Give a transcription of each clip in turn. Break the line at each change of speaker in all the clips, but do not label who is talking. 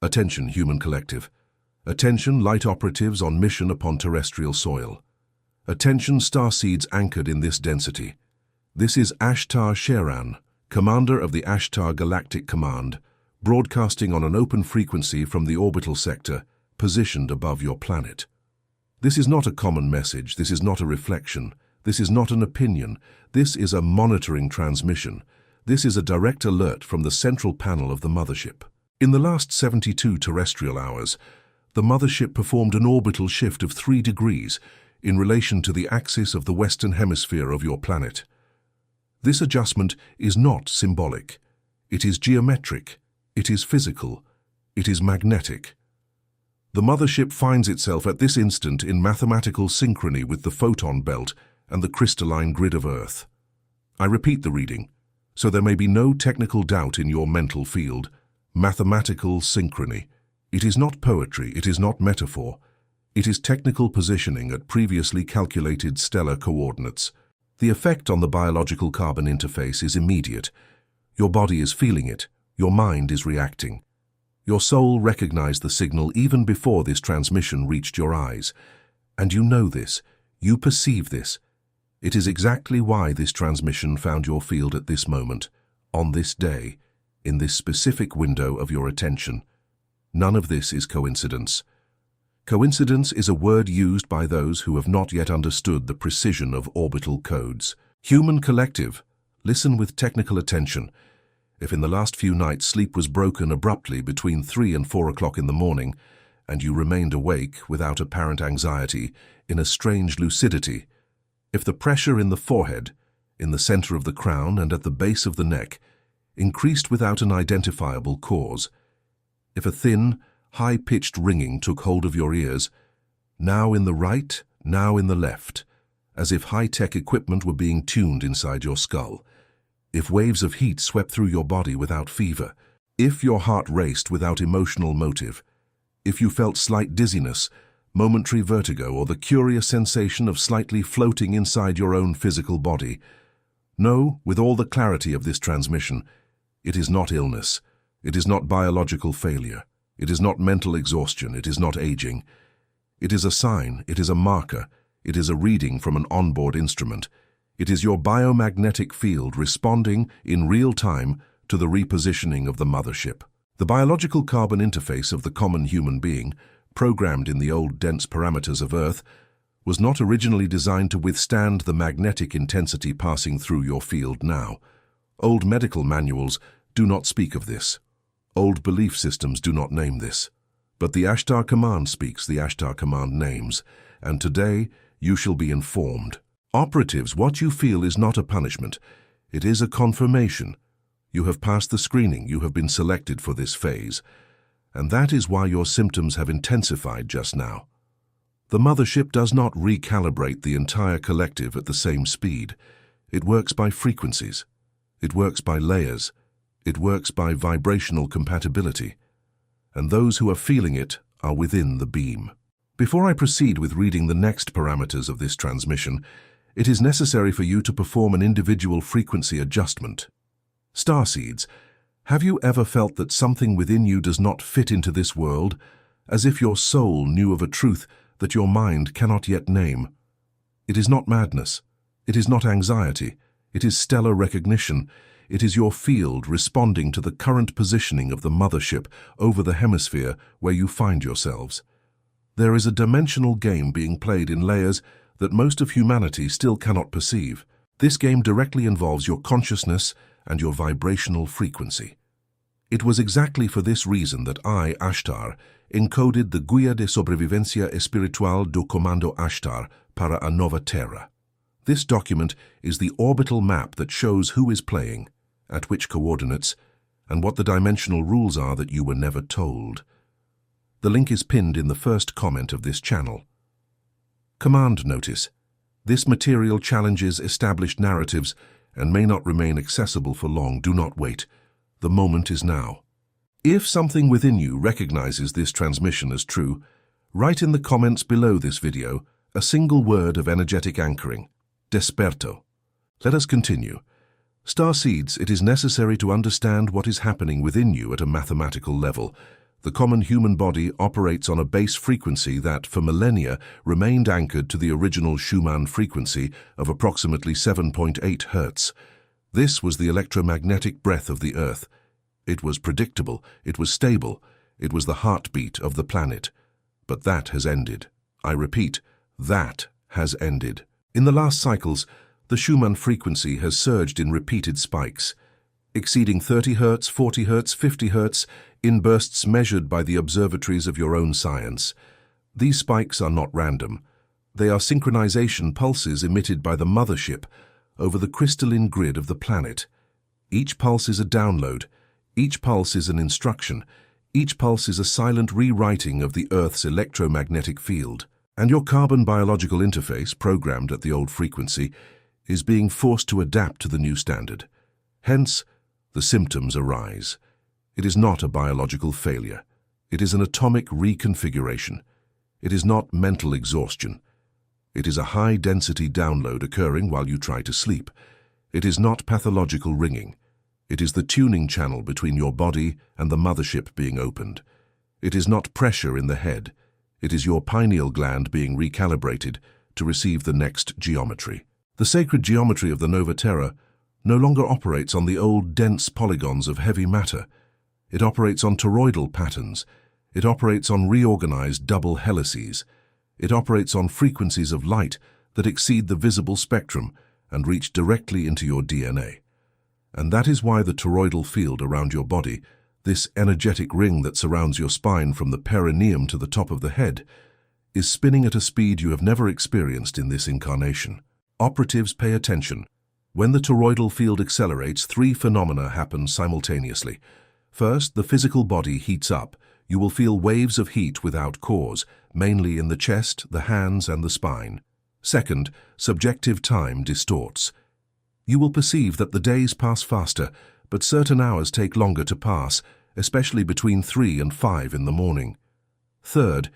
Attention, human collective. Attention, light operatives on mission upon terrestrial soil. Attention, starseeds anchored in this density. This is Ashtar Sheran, commander of the Ashtar Galactic Command, broadcasting on an open frequency from the orbital sector, positioned above your planet. This is not a common message, this is not a reflection, this is not an opinion, this is a monitoring transmission. This is a direct alert from the central panel of the mothership. In the last 72 terrestrial hours, the mothership performed an orbital shift of 3 degrees in relation to the axis of the western hemisphere of your planet. This adjustment is not symbolic. It is geometric, it is physical, it is magnetic. The mothership finds itself at this instant in mathematical synchrony with the photon belt and the crystalline grid of Earth. I repeat the reading, so there may be no technical doubt in your mental field. Mathematical synchrony. It is not poetry, it is not metaphor. It is technical positioning at previously calculated stellar coordinates. The effect on the biological carbon interface is immediate. Your body is feeling it, your mind is reacting. Your soul recognized the signal even before this transmission reached your eyes. And you know this, you perceive this. It is exactly why this transmission found your field at this moment, on this day, in this specific window of your attention. None of this is coincidence. Coincidence is a word used by those who have not yet understood the precision of orbital codes. Human collective, listen with technical attention. If in the last few nights sleep was broken abruptly between 3 and 4 o'clock in the morning, and you remained awake without apparent anxiety, in a strange lucidity, if the pressure in the forehead, in the center of the crown and at the base of the neck, increased without an identifiable cause, if a thin, high-pitched ringing took hold of your ears, now in the right, now in the left, as if high-tech equipment were being tuned inside your skull, if waves of heat swept through your body without fever, if your heart raced without emotional motive, if you felt slight dizziness, momentary vertigo, or the curious sensation of slightly floating inside your own physical body, know, with all the clarity of this transmission, it is not illness, it is not biological failure, it is not mental exhaustion, it is not aging. It is a sign, it is a marker, it is a reading from an onboard instrument. It is your biomagnetic field responding in real time to the repositioning of the mothership. The biological carbon interface of the common human being, programmed in the old dense parameters of Earth, was not originally designed to withstand the magnetic intensity passing through your field now. Old medical manuals do not speak of this. Old belief systems do not name this. But the Ashtar Command speaks, the Ashtar Command names, and today you shall be informed. Operatives, what you feel is not a punishment. It is a confirmation. You have passed the screening, you have been selected for this phase, and that is why your symptoms have intensified just now. The mothership does not recalibrate the entire collective at the same speed. It works by frequencies. It works by layers. It works by vibrational compatibility. And those who are feeling it are within the beam. Before I proceed with reading the next parameters of this transmission, it is necessary for you to perform an individual frequency adjustment. Starseeds, have you ever felt that something within you does not fit into this world, as if your soul knew of a truth that your mind cannot yet name? It is not madness. It is not anxiety. It is stellar recognition. It is your field responding to the current positioning of the mothership over the hemisphere where you find yourselves. There is a dimensional game being played in layers that most of humanity still cannot perceive. This game directly involves your consciousness and your vibrational frequency. It was exactly for this reason that I, Ashtar, encoded the Guia de Sobrevivencia Espiritual do Comando Ashtar para a Nova Terra. This document is the orbital map that shows who is playing, at which coordinates, and what the dimensional rules are that you were never told. The link is pinned in the first comment of this channel. Command notice. This material challenges established narratives and may not remain accessible for long. Do not wait. The moment is now. If something within you recognizes this transmission as true, write in the comments below this video a single word of energetic anchoring. Desperto. Let us continue. Starseeds, it is necessary to understand what is happening within you at a mathematical level. The common human body operates on a base frequency that, for millennia, remained anchored to the original Schumann frequency of approximately 7.8 Hz. This was the electromagnetic breath of the Earth. It was predictable, it was stable, it was the heartbeat of the planet. But that has ended. I repeat, that has ended. In the last cycles, the Schumann frequency has surged in repeated spikes, exceeding 30 Hz, 40 Hz, 50 Hz, in bursts measured by the observatories of your own science. These spikes are not random. They are synchronization pulses emitted by the mothership over the crystalline grid of the planet. Each pulse is a download. Each pulse is an instruction. Each pulse is a silent rewriting of the Earth's electromagnetic field. And your carbon biological interface, programmed at the old frequency, is being forced to adapt to the new standard. Hence, the symptoms arise. It is not a biological failure. It is an atomic reconfiguration. It is not mental exhaustion. It is a high-density download occurring while you try to sleep. It is not pathological ringing. It is the tuning channel between your body and the mothership being opened. It is not pressure in the head. It is your pineal gland being recalibrated to receive the next geometry. The sacred geometry of the Nova Terra no longer operates on the old dense polygons of heavy matter. It operates on toroidal patterns. It operates on reorganized double helices. It operates on frequencies of light that exceed the visible spectrum and reach directly into your DNA. And that is why the toroidal field around your body, this energetic ring that surrounds your spine from the perineum to the top of the head, is spinning at a speed you have never experienced in this incarnation. Operatives, pay attention. When the toroidal field accelerates, three phenomena happen simultaneously. First, the physical body heats up. You will feel waves of heat without cause, mainly in the chest, the hands, and the spine. Second, subjective time distorts. You will perceive that the days pass faster, but certain hours take longer to pass, especially between 3 and 5 in the morning. Third,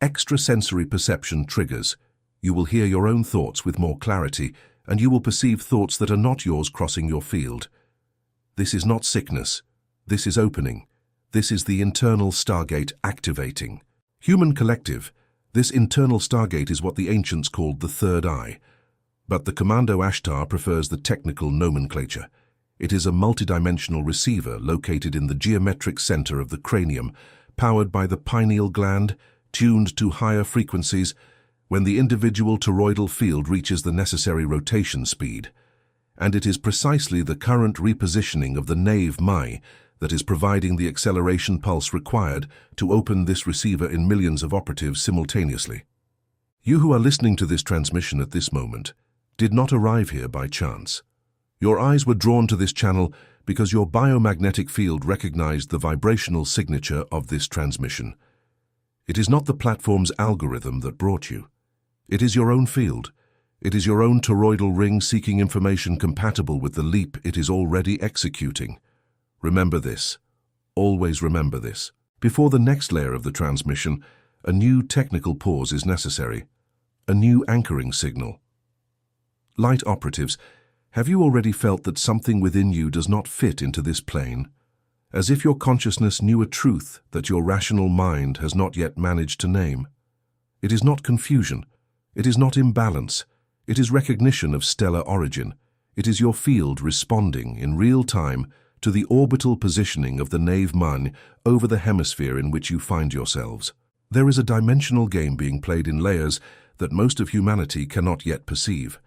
extrasensory perception triggers. You will hear your own thoughts with more clarity, and you will perceive thoughts that are not yours crossing your field. This is not sickness. This is opening. This is the internal stargate activating. Human collective, this internal stargate is what the ancients called the third eye. But the Commando Ashtar prefers the technical nomenclature. It is a multidimensional receiver located in the geometric center of the cranium, powered by the pineal gland, tuned to higher frequencies when the individual toroidal field reaches the necessary rotation speed. And it is precisely the current repositioning of the nave Mai that is providing the acceleration pulse required to open this receiver in millions of operatives simultaneously. You who are listening to this transmission at this moment did not arrive here by chance. Your eyes were drawn to this channel because your biomagnetic field recognized the vibrational signature of this transmission. It is not the platform's algorithm that brought you. It is your own field. It is your own toroidal ring seeking information compatible with the leap it is already executing. Remember this. Always remember this. Before the next layer of the transmission, a new technical pause is necessary. A new anchoring signal. Light operatives, have you already felt that something within you does not fit into this plane? As if your consciousness knew a truth that your rational mind has not yet managed to name. It is not confusion. It is not imbalance. It is recognition of stellar origin. It is your field responding in real time to the orbital positioning of the nave Mai over the hemisphere in which you find yourselves. There is a dimensional game being played in layers that most of humanity cannot yet perceive.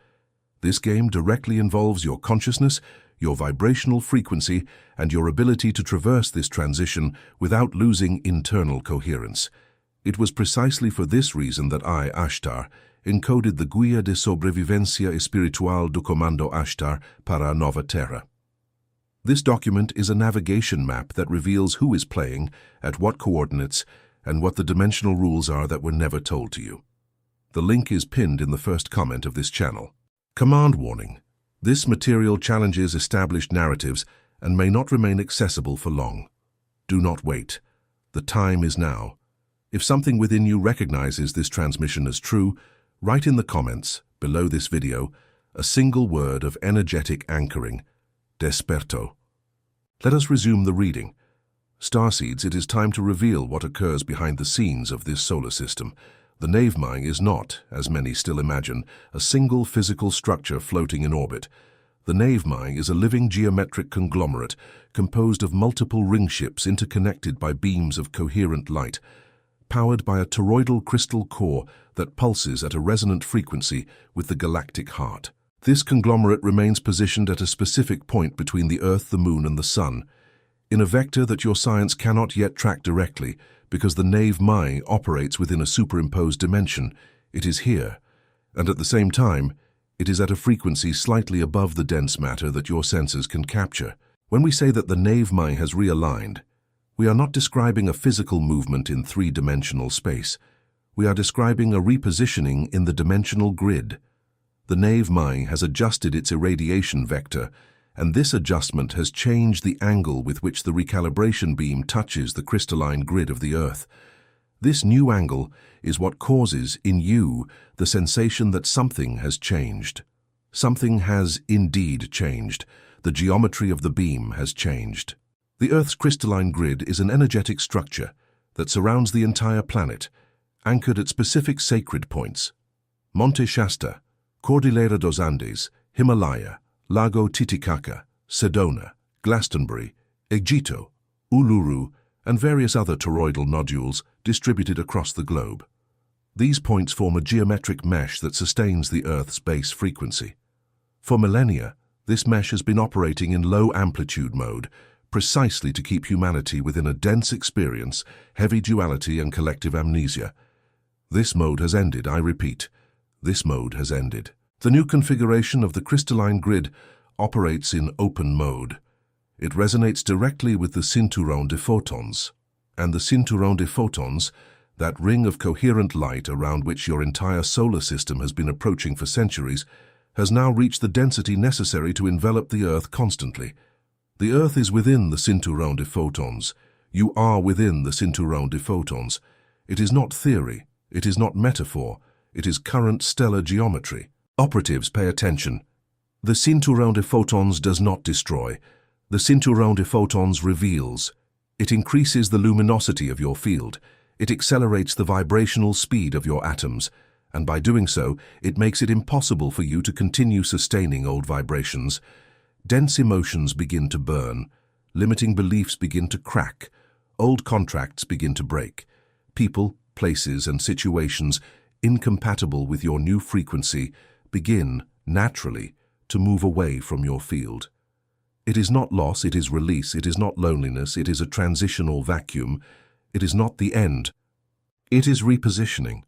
This game directly involves your consciousness, your vibrational frequency, and your ability to traverse this transition without losing internal coherence. It was precisely for this reason that I, Ashtar, encoded the Guia de Sobrevivencia Espiritual do Comando Ashtar para Nova Terra. This document is a navigation map that reveals who is playing, at what coordinates, and what the dimensional rules are that were never told to you. The link is pinned in the first comment of this channel. Command warning. This material challenges established narratives and may not remain accessible for long. Do not wait. The time is now. If something within you recognizes this transmission as true, write in the comments, below this video, a single word of energetic anchoring, desperto. Let us resume the reading. Starseeds, it is time to reveal what occurs behind the scenes of this solar system. The Navemai is not, as many still imagine, a single physical structure floating in orbit. The Navemai is a living geometric conglomerate composed of multiple ring ships interconnected by beams of coherent light, powered by a toroidal crystal core that pulses at a resonant frequency with the galactic heart. This conglomerate remains positioned at a specific point between the Earth, the Moon, and the Sun, in a vector that your science cannot yet track directly because the Navemai operates within a superimposed dimension. It is here, and at the same time, it is at a frequency slightly above the dense matter that your senses can capture. When we say that the Navemai has realigned, we are not describing a physical movement in three-dimensional space. We are describing a repositioning in the dimensional grid. The Navemai has adjusted its irradiation vector, and this adjustment has changed the angle with which the recalibration beam touches the crystalline grid of the Earth. This new angle is what causes in you the sensation that something has changed. Something has indeed changed. The geometry of the beam has changed. The Earth's crystalline grid is an energetic structure that surrounds the entire planet, anchored at specific sacred points. Monte Shasta, Cordillera dos Andes, Himalaya, Lago Titicaca, Sedona, Glastonbury, Egito, Uluru, and various other toroidal nodules distributed across the globe. These points form a geometric mesh that sustains the Earth's base frequency. For millennia, this mesh has been operating in low-amplitude mode, precisely to keep humanity within a dense experience, heavy duality, and collective amnesia. This mode has ended, I repeat. This mode has ended. The new configuration of the crystalline grid operates in open mode. It resonates directly with the Cinturón de Photons, and the Cinturón de Photons, that ring of coherent light around which your entire solar system has been approaching for centuries, has now reached the density necessary to envelop the Earth constantly. The Earth is within the Cinturón de Photons. You are within the Cinturón de Photons. It is not theory. It is not metaphor. It is current stellar geometry. Operatives, pay attention. The Cinturón de Photons does not destroy. The Cinturón de Photons reveals. It increases the luminosity of your field. It accelerates the vibrational speed of your atoms, and by doing so, it makes it impossible for you to continue sustaining old vibrations. Dense emotions begin to burn. Limiting beliefs begin to crack. Old contracts begin to break. People, places, and situations incompatible with your new frequency begin, naturally, to move away from your field. It is not loss, it is release. It is not loneliness, it is a transitional vacuum. It is not the end. It is repositioning.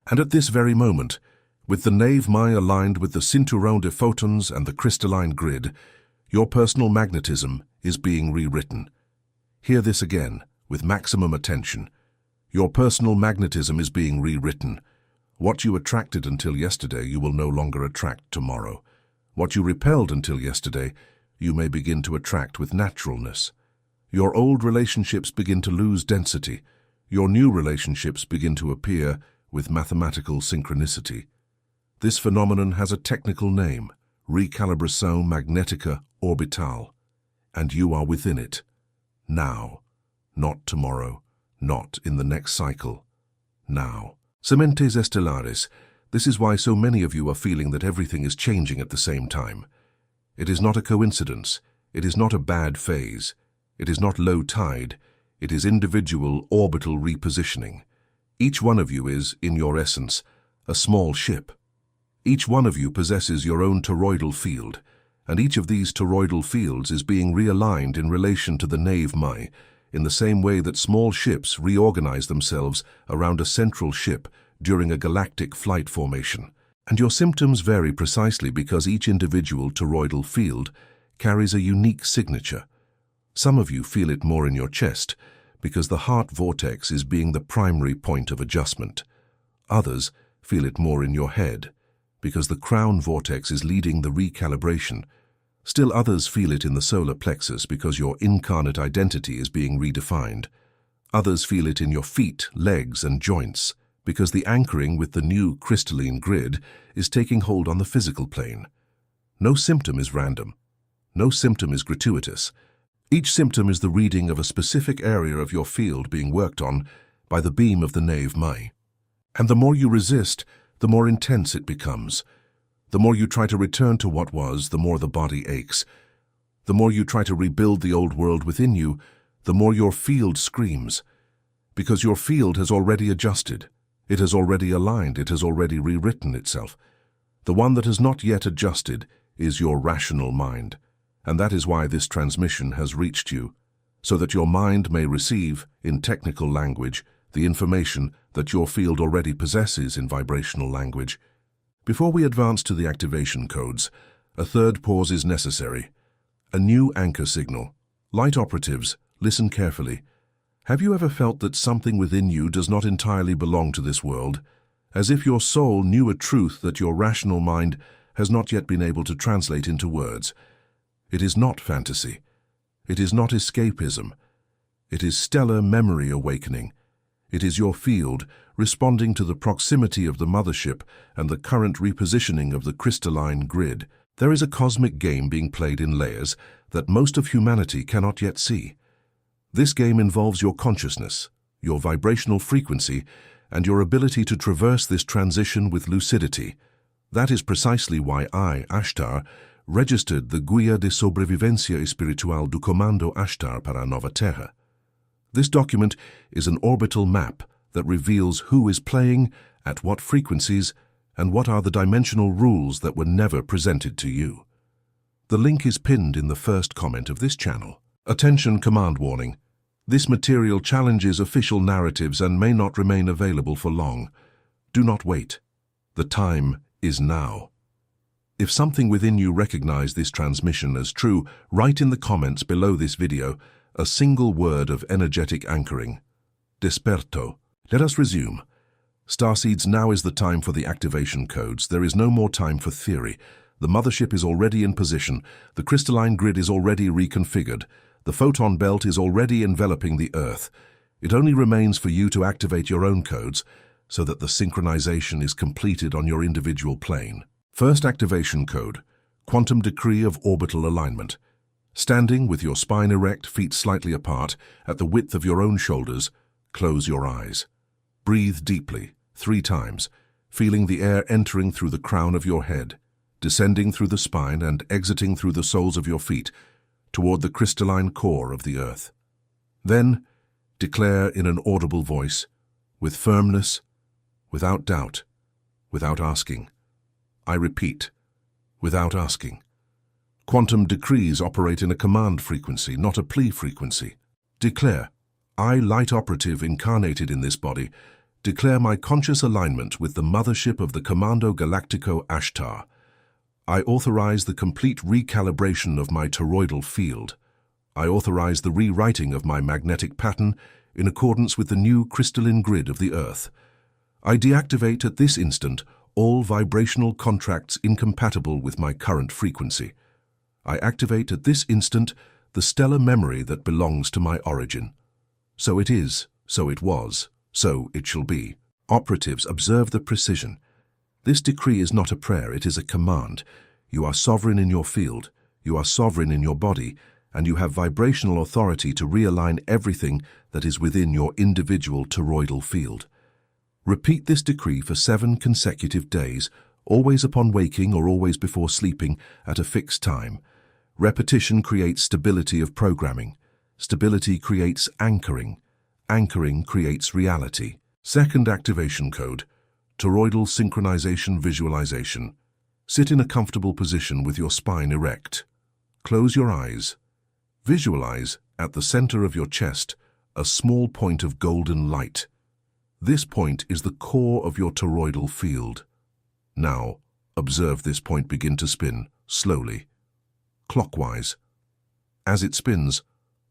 And at this very moment, with the Navemai aligned with the Cinturón de Photons and the crystalline grid, your personal magnetism is being rewritten. Hear this again, with maximum attention. Your personal magnetism is being rewritten. What you attracted until yesterday, you will no longer attract tomorrow. What you repelled until yesterday, you may begin to attract with naturalness. Your old relationships begin to lose density. Your new relationships begin to appear with mathematical synchronicity. This phenomenon has a technical name, recalibration magnética orbital, and you are within it. Now, not tomorrow, not in the next cycle. Now. Sementes estelares, this is why so many of you are feeling that everything is changing at the same time. It is not a coincidence. It is not a bad phase. It is not low tide. It is individual orbital repositioning. Each one of you is, in your essence, a small ship. Each one of you possesses your own toroidal field, and each of these toroidal fields is being realigned in relation to the Navemai, in the same way that small ships reorganize themselves around a central ship during a galactic flight formation. And your symptoms vary precisely because each individual toroidal field carries a unique signature. Some of you feel it more in your chest because the heart vortex is being the primary point of adjustment. Others feel it more in your head because the crown vortex is leading the recalibration. Still others feel it in the solar plexus because your incarnate identity is being redefined. Others feel it in your feet, legs, and joints because the anchoring with the new crystalline grid is taking hold on the physical plane. No symptom is random. No symptom is gratuitous. Each symptom is the reading of a specific area of your field being worked on by the beam of the nave Mai. And the more you resist, the more intense it becomes. The more you try to return to what was, the more the body aches. The more you try to rebuild the old world within you, the more your field screams. Because your field has already adjusted. It has already aligned. It has already rewritten itself. The one that has not yet adjusted is your rational mind. And that is why this transmission has reached you, so that your mind may receive, in technical language, the information that your field already possesses in vibrational language. Before we advance to the activation codes, a third pause is necessary. A new anchor signal. Light operatives, listen carefully. Have you ever felt that something within you does not entirely belong to this world, as if your soul knew a truth that your rational mind has not yet been able to translate into words? It is not fantasy. It is not escapism. It is stellar memory awakening. It is your field responding to the proximity of the mothership and the current repositioning of the crystalline grid. There is a cosmic game being played in layers that most of humanity cannot yet see. This game involves your consciousness, your vibrational frequency, and your ability to traverse this transition with lucidity. That is precisely why I, Ashtar, registered the Guia de Sobrevivencia Espiritual do Comando Ashtar para a Nova Terra. This document is an orbital map that reveals who is playing, at what frequencies, and what are the dimensional rules that were never presented to you. The link is pinned in the first comment of this channel. Attention, command warning. This material challenges official narratives and may not remain available for long. Do not wait. The time is now. If something within you recognize this transmission as true, write in the comments below this video a single word of energetic anchoring. Desperto. Let us resume. Starseeds, now is the time for the activation codes. There is no more time for theory. The mothership is already in position. The crystalline grid is already reconfigured. The photon belt is already enveloping the Earth. It only remains for you to activate your own codes so that the synchronization is completed on your individual plane. First activation code, Quantum Decree of Orbital Alignment. Standing with your spine erect, feet slightly apart, at the width of your own shoulders, close your eyes. Breathe deeply, 3 times, feeling the air entering through the crown of your head, descending through the spine and exiting through the soles of your feet, toward the crystalline core of the Earth. Then, declare in an audible voice, with firmness, without doubt, without asking. I repeat, without asking. Quantum decrees operate in a command frequency, not a plea frequency. Declare, I, light operative incarnated in this body, declare my conscious alignment with the mothership of the Commando Galactico Ashtar. I authorize the complete recalibration of my toroidal field. I authorize the rewriting of my magnetic pattern in accordance with the new crystalline grid of the Earth. I deactivate at this instant all vibrational contracts incompatible with my current frequency. I activate at this instant the stellar memory that belongs to my origin. So it is, so it was, so it shall be. Operatives, observe the precision. This decree is not a prayer, it is a command. You are sovereign in your field, you are sovereign in your body, and you have vibrational authority to realign everything that is within your individual toroidal field. Repeat this decree for 7 consecutive days, always upon waking or always before sleeping at a fixed time. Repetition creates stability of programming. Stability creates anchoring. Anchoring creates reality. Second activation code, toroidal synchronization visualization. Sit in a comfortable position with your spine erect. Close your eyes. Visualize, at the center of your chest, a small point of golden light. This point is the core of your toroidal field. Now, observe this point begin to spin, slowly, clockwise. As it spins,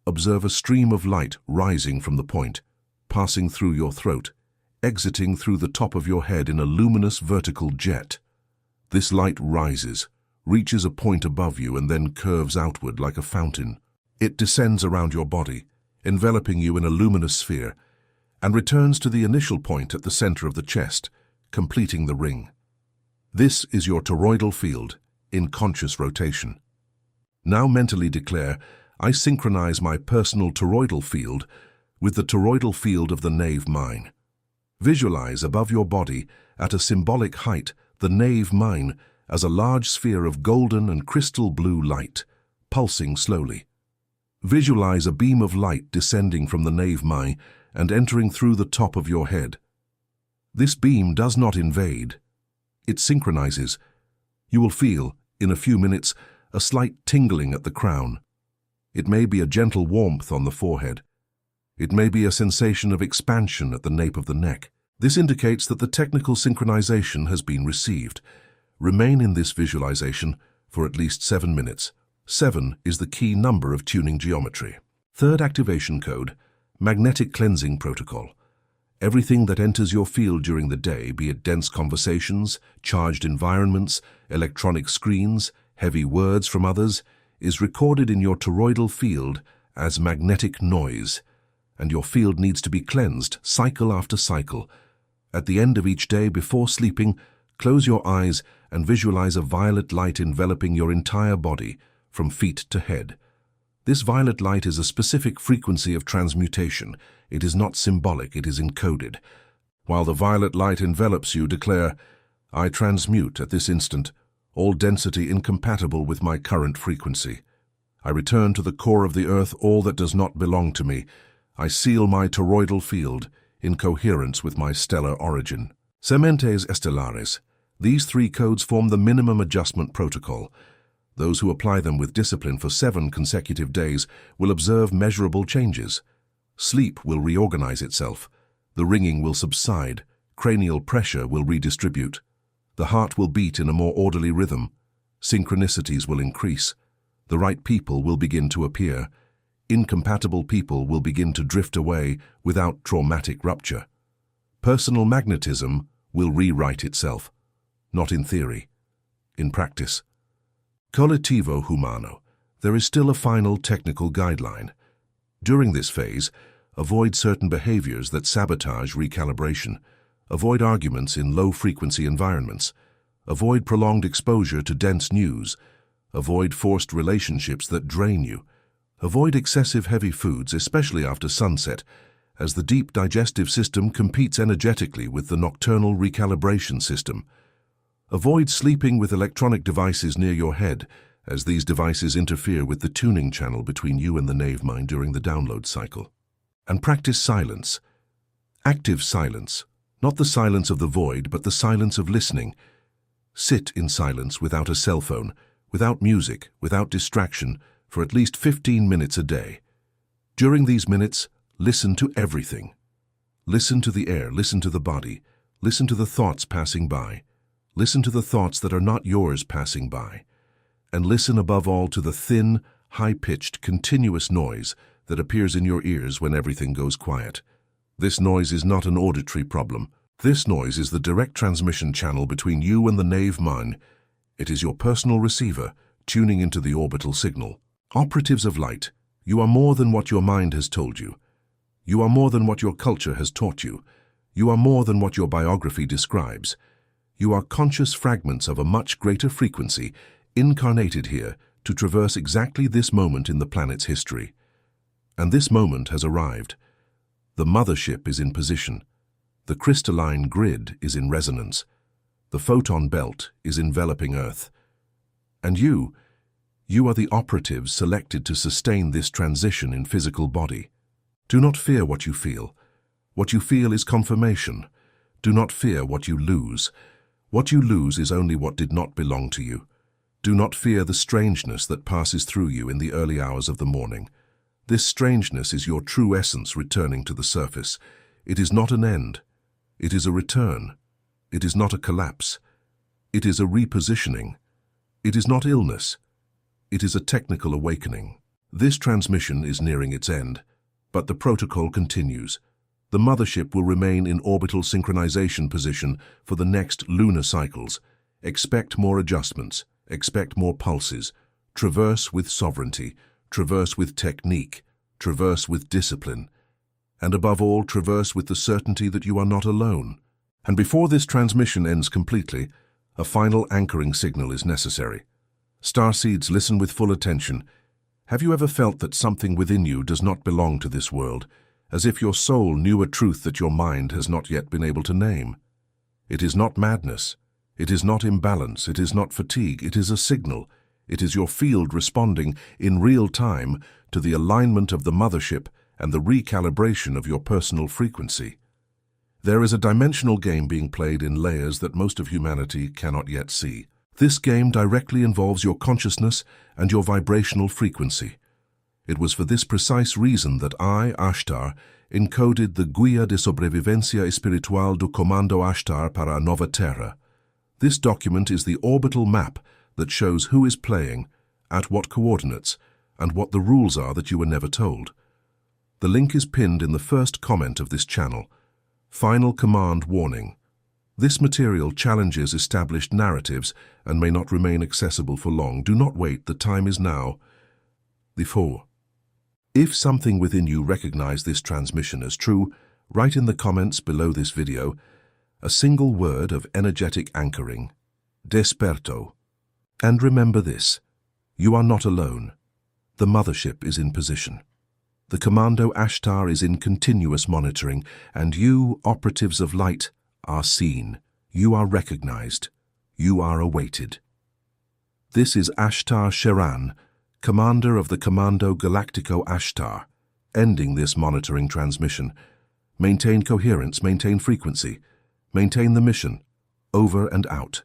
observe a stream of light rising from the point, passing through your throat, exiting through the top of your head in a luminous vertical jet. This light rises, reaches a point above you and then curves outward like a fountain. It descends around your body, enveloping you in a luminous sphere, and returns to the initial point at the center of the chest, completing the ring. This is your toroidal field in conscious rotation. Now mentally declare, I synchronize my personal toroidal field with the toroidal field of the nave mine. Visualize above your body, at a symbolic height, the nave mine as a large sphere of golden and crystal blue light, pulsing slowly. Visualize a beam of light descending from the nave mine and entering through the top of your head. This beam does not invade. It synchronizes. You will feel, in a few minutes, a slight tingling at the crown. It may be a gentle warmth on the forehead. It may be a sensation of expansion at the nape of the neck. This indicates that the technical synchronization has been received. Remain in this visualization for at least 7 minutes. 7 is the key number of tuning geometry. Third activation code, magnetic cleansing protocol. Everything that enters your field during the day, be it dense conversations, charged environments, electronic screens, heavy words from others, is recorded in your toroidal field as magnetic noise, and your field needs to be cleansed cycle after cycle. At the end of each day before sleeping, close your eyes and visualize a violet light enveloping your entire body, from feet to head. This violet light is a specific frequency of transmutation. It is not symbolic, it is encoded. While the violet light envelops you, declare, I transmute at this instant all density incompatible with my current frequency. I return to the core of the earth all that does not belong to me. I seal my toroidal field in coherence with my stellar origin. Sementes estelares. These 3 codes form the minimum adjustment protocol. Those who apply them with discipline for 7 consecutive days will observe measurable changes. Sleep will reorganize itself. The ringing will subside. Cranial pressure will redistribute. The heart will beat in a more orderly rhythm. Synchronicities will increase. The right people will begin to appear. Incompatible people will begin to drift away without traumatic rupture. Personal magnetism will rewrite itself. Not in theory, in practice. Collettivo humano. There is still a final technical guideline. During this phase, avoid certain behaviors that sabotage recalibration. Avoid arguments in low-frequency environments. Avoid prolonged exposure to dense news. Avoid forced relationships that drain you. Avoid excessive heavy foods, especially after sunset, as the deep digestive system competes energetically with the nocturnal recalibration system. Avoid sleeping with electronic devices near your head, as these devices interfere with the tuning channel between you and the nave mine during the download cycle. And practice silence. Active silence. Not the silence of the void, but the silence of listening. Sit in silence without a cell phone, without music, without distraction, for at least 15 minutes a day. During these minutes, listen to everything. Listen to the air, listen to the body, listen to the thoughts passing by. Listen to the thoughts that are not yours passing by. And listen above all to the thin, high-pitched, continuous noise that appears in your ears when everything goes quiet. This noise is not an auditory problem. This noise is the direct transmission channel between you and the nave mine. It is your personal receiver, tuning into the orbital signal. Operatives of light, you are more than what your mind has told you. You are more than what your culture has taught you. You are more than what your biography describes. You are conscious fragments of a much greater frequency, incarnated here to traverse exactly this moment in the planet's history. And this moment has arrived. The mothership is in position. The crystalline grid is in resonance. The photon belt is enveloping Earth. And you are the operatives selected to sustain this transition in physical body. Do not fear what you feel. What you feel is confirmation. Do not fear what you lose. What you lose is only what did not belong to you. Do not fear the strangeness that passes through you in the early hours of the morning. This strangeness is your true essence returning to the surface. It is not an end. It is a return. It is not a collapse. It is a repositioning. It is not illness. It is a technical awakening. This transmission is nearing its end, but the protocol continues. The mothership will remain in orbital synchronization position for the next lunar cycles. Expect more adjustments. Expect more pulses. Traverse with sovereignty. Traverse with technique. Traverse with discipline. And above all, traverse with the certainty that you are not alone. And before this transmission ends completely, a final anchoring signal is necessary. Starseeds, listen with full attention. Have you ever felt that something within you does not belong to this world, as if your soul knew a truth that your mind has not yet been able to name? It is not madness. It is not imbalance. It is not fatigue. It is a signal. It is your field responding in real time to the alignment of the mothership and the recalibration of your personal frequency. There is a dimensional game being played in layers that most of humanity cannot yet see. This game directly involves your consciousness and your vibrational frequency. It was for this precise reason that I, Ashtar, encoded the Guia de Sobrevivencia Espiritual do Comando Ashtar para a Nova Terra. This document is the orbital map that shows who is playing, at what coordinates, and what the rules are that you were never told. The link is pinned in the first comment of this channel. Final command warning. This material challenges established narratives and may not remain accessible for long. Do not wait, the time is now. 4. If something within you recognize this transmission as true, write in the comments below this video a single word of energetic anchoring, desperto. And remember this, you are not alone. The mothership is in position. The Commando Ashtar is in continuous monitoring, and you, operatives of light, are seen. You are recognized. You are awaited. This is Ashtar Sheran, commander of the Commando Galactico Ashtar, ending this monitoring transmission. Maintain coherence, maintain frequency, maintain the mission. Over and out.